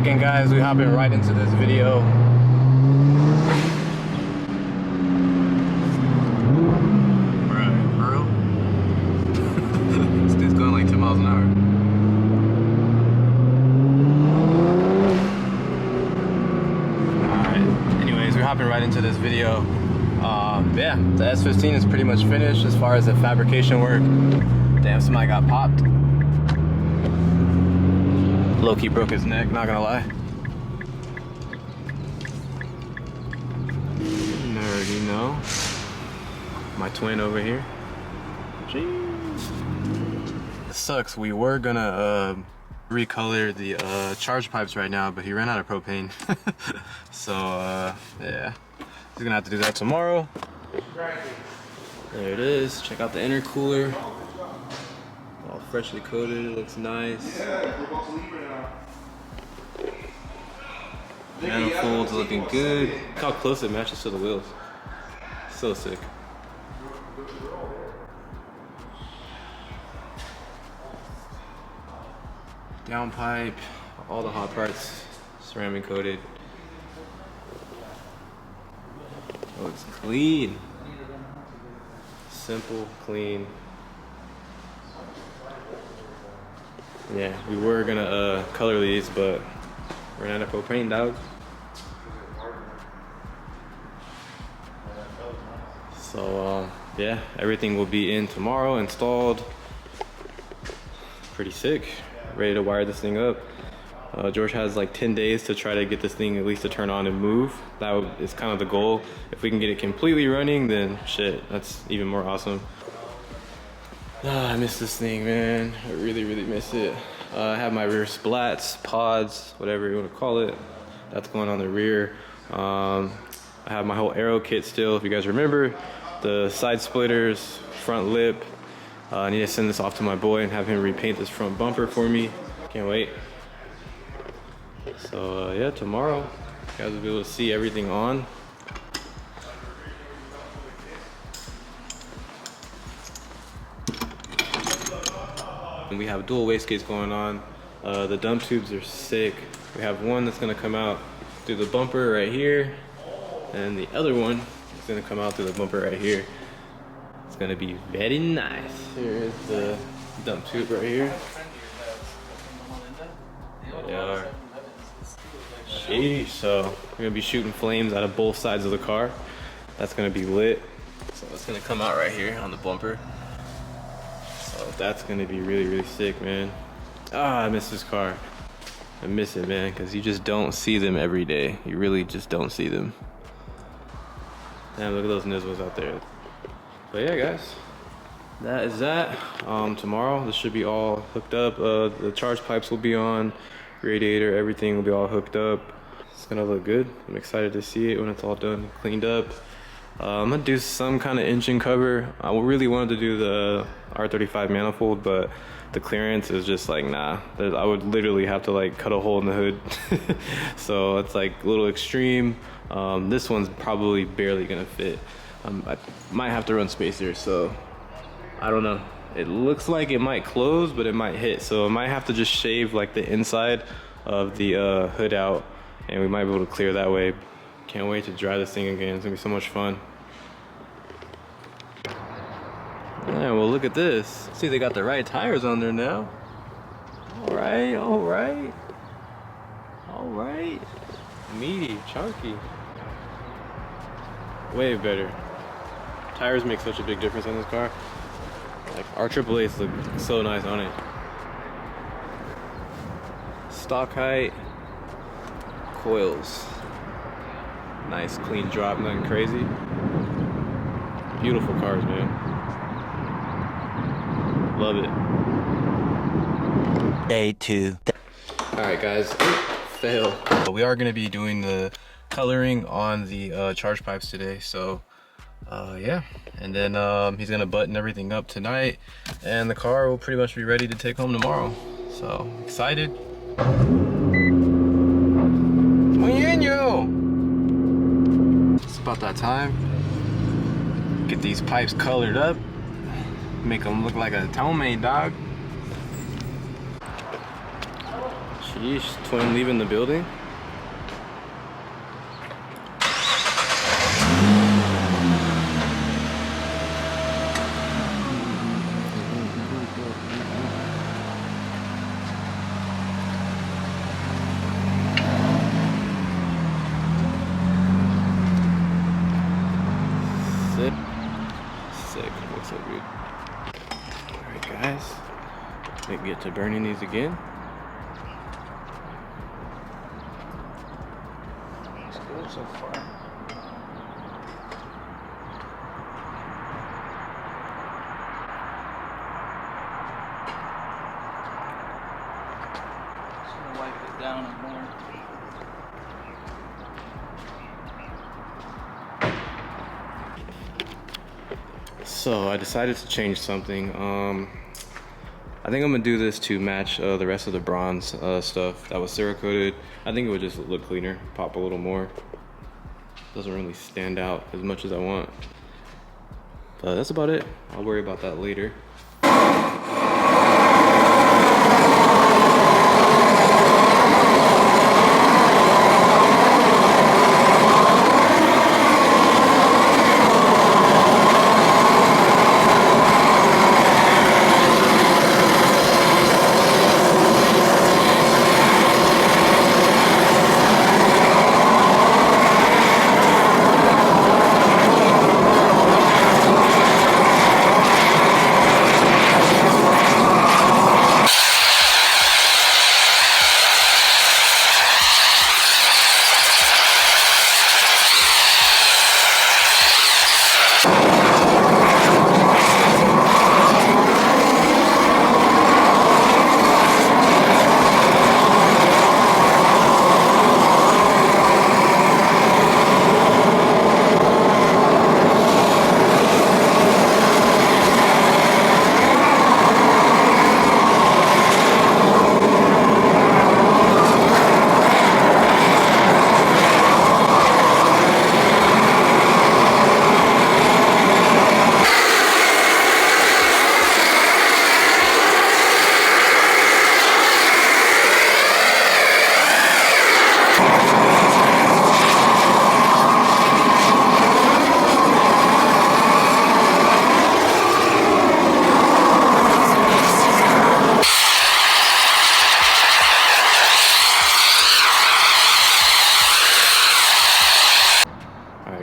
second, guys. We hopping right into this video. Bruh, for real? This dude's going like 10 miles an hour. Alright, anyways, we're hopping right into this video. Yeah, the S15 is pretty much finished as far as the fabrication work. Damn, somebody got popped. Low-key broke his neck, not gonna lie. You already know. My twin over here. Jeez. It sucks. We were gonna recolor the charge pipes right now, but he ran out of propane. So yeah, he's gonna have to do that tomorrow. There it is. Check out the intercooler. All freshly coated. It looks nice. Manifolds looking good. Look how close it matches to the wheels. So sick. Downpipe, all the hot parts, ceramic coated. Looks clean. Simple, clean. Yeah, we were gonna color these, but we're not a propane, dog. So yeah, everything will be in tomorrow, installed. Pretty sick. Ready to wire this thing up. George has like 10 days to try to get this thing at least to turn on and move. That is kind of the goal. If we can get it completely running, then shit, that's even more awesome. I miss this thing, man. I really, really miss it. I have my rear splats, pods, whatever you want to call it. That's going on the rear. I have my whole aero kit still, if you guys remember. The side splitters, front lip. I need to send this off to my boy and have him repaint this front bumper for me. Can't wait. So yeah, tomorrow you guys will be able to see everything on. And we have dual wastegates going on. The dump tubes are sick. We have one that's gonna come out through the bumper right here, and the other one is gonna come out through the bumper right here. It's gonna be very nice. Here is the dump tube right here. There they are. Sheesh. So we're gonna be shooting flames out of both sides of the car. That's gonna be lit. So it's gonna come out right here on the bumper. So that's gonna be really, really sick, man. Ah, I miss this car. I miss it, man, because you just don't see them every day. You really just don't see them. Damn, look at those nizzles out there. But yeah, guys, that is that. Tomorrow, this should be all hooked up. The charge pipes will be on, radiator, everything will be all hooked up. It's gonna look good. I'm excited to see it when it's all done, cleaned up. I'm gonna do some kind of engine cover. I really wanted to do the R35 manifold, but the clearance is just like, nah. I would literally have to like cut a hole in the hood. So it's like a little extreme. This one's probably barely gonna fit. I might have to run spacers, so I don't know. It looks like it might close, but it might hit. So I might have to just shave like the inside of the hood out, and we might be able to clear that way. Can't wait to drive this thing again. It's gonna be so much fun. Yeah, well, look at this. See, they got the right tires on there now. All right, all right, all right. Meaty, chunky. Way better. Tires make such a big difference on this car. Like, our AAA's look so nice on it. Stock height, coils. Nice clean drop, nothing crazy. Beautiful cars, man. Love it. Day 2. Alright, guys. Fail. But we are going to be doing the coloring on the charge pipes today, so yeah, and then he's gonna button everything up tonight, and the car will pretty much be ready to take home tomorrow. So excited. It's about that time. Get these pipes colored up, make them look like a tow main, dog. Yeesh, twin leaving the building. Sick. Looks so good. Alright guys, we get to burning these again. It's good so far. Just gonna wipe it down and more. So I decided to change something. I think I'm gonna do this to match the rest of the bronze stuff that was Cerakoted. I think it would just look cleaner, pop a little more. Doesn't really stand out as much as I want. But that's about it. I'll worry about that later.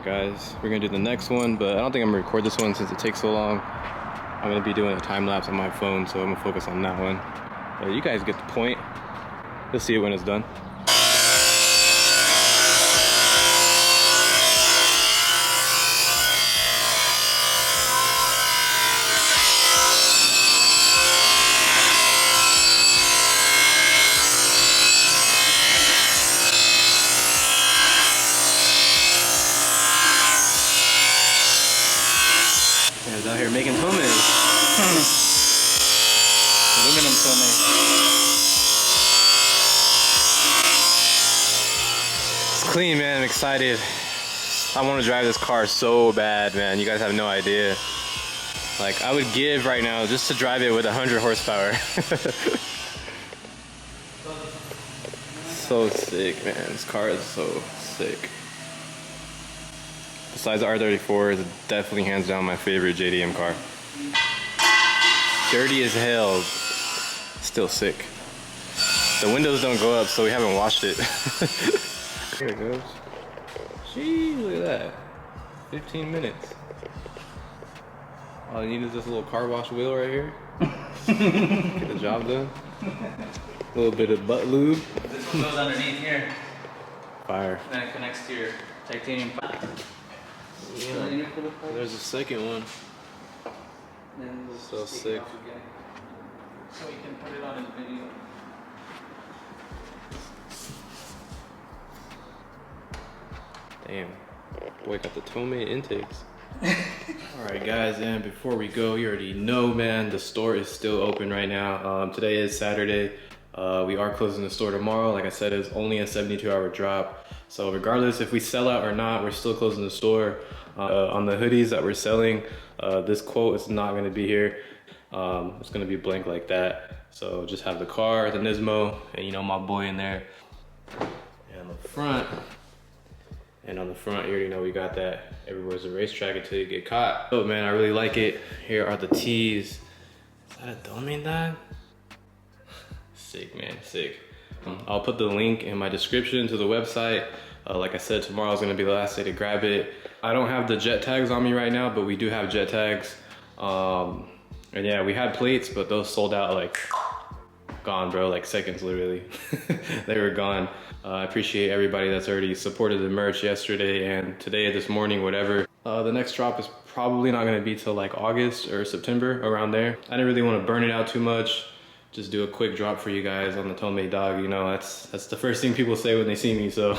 Guys, we're gonna do the next one, but I don't think I'm gonna record this one since it takes so long. I'm gonna be doing a time lapse on my phone, so I'm gonna focus on that one. But you guys get the point. You'll see it when it's done. Guys out here making tomes. Aluminum tome. It's clean, man. I'm excited. I want to drive this car so bad, man. You guys have no idea. Like, I would give right now just to drive it with 100 horsepower. So sick, man. This car is so sick. Besides the R34, is definitely hands down my favorite JDM car. Dirty as hell, still sick. The windows don't go up, so we haven't washed it. Here it goes. Jeez, look at that. 15 minutes. All I need is this little car wash wheel right here. Get the job done. A little bit of butt lube. This one goes underneath here. Fire. And then it connects to your titanium pipe. Yeah. There's a second one. Then we'll So just take it sick. off again. So you can put it on in the video. Damn. Boy, got the Tome intakes. Alright guys, and before we go, you already know, man, the store is still open right now. Today is Saturday. We are closing the store tomorrow. Like I said, it's only a 72-hour drop. So regardless if we sell out or not, we're still closing the store. On the hoodies that we're selling, this quote is not going to be here. It's going to be blank like that. So just have the car, the Nismo, and you know, my boy in there. And on the front, you already know we got that everywhere's a racetrack until you get caught. Oh man, I really like it. Here are the tees. Is that a domain dog? Sick, man, sick. I'll put the link in my description to the website. Like I said, tomorrow's gonna be the last day to grab it. I don't have the jet tags on me right now, but we do have jet tags. And yeah, we had plates, but those sold out like gone, bro, like seconds literally. They were gone. I appreciate everybody that's already supported the merch yesterday and today, this morning, whatever. The next drop is probably not gonna be till like August or September, around there. I didn't really want to burn it out too much. Just do a quick drop for you guys on the Tomei dog. You know, that's the first thing people say when they see me, so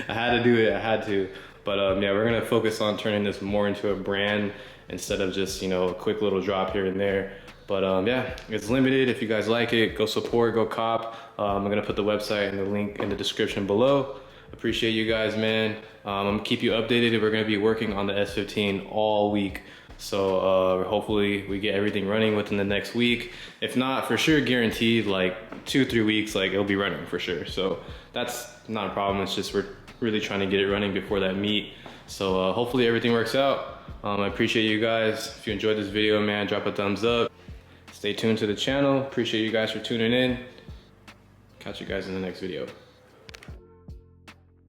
I had to do it, I had to. But yeah, we're gonna focus on turning this more into a brand instead of just, you know, a quick little drop here and there. But yeah, it's limited. If you guys like it, go support, go cop. I'm gonna put the website and the link in the description below. Appreciate you guys, man. I'm gonna keep you updated. We're gonna be working on the S15 all week. So hopefully we get everything running within the next week. If not, for sure guaranteed like 2-3 weeks, like it'll be running for sure. So that's not a problem. It's just we're really trying to get it running before that meet. So hopefully everything works out. I appreciate you guys. If you enjoyed this video, man, drop a thumbs up. Stay tuned to the channel. Appreciate you guys for tuning in. Catch you guys in the next video.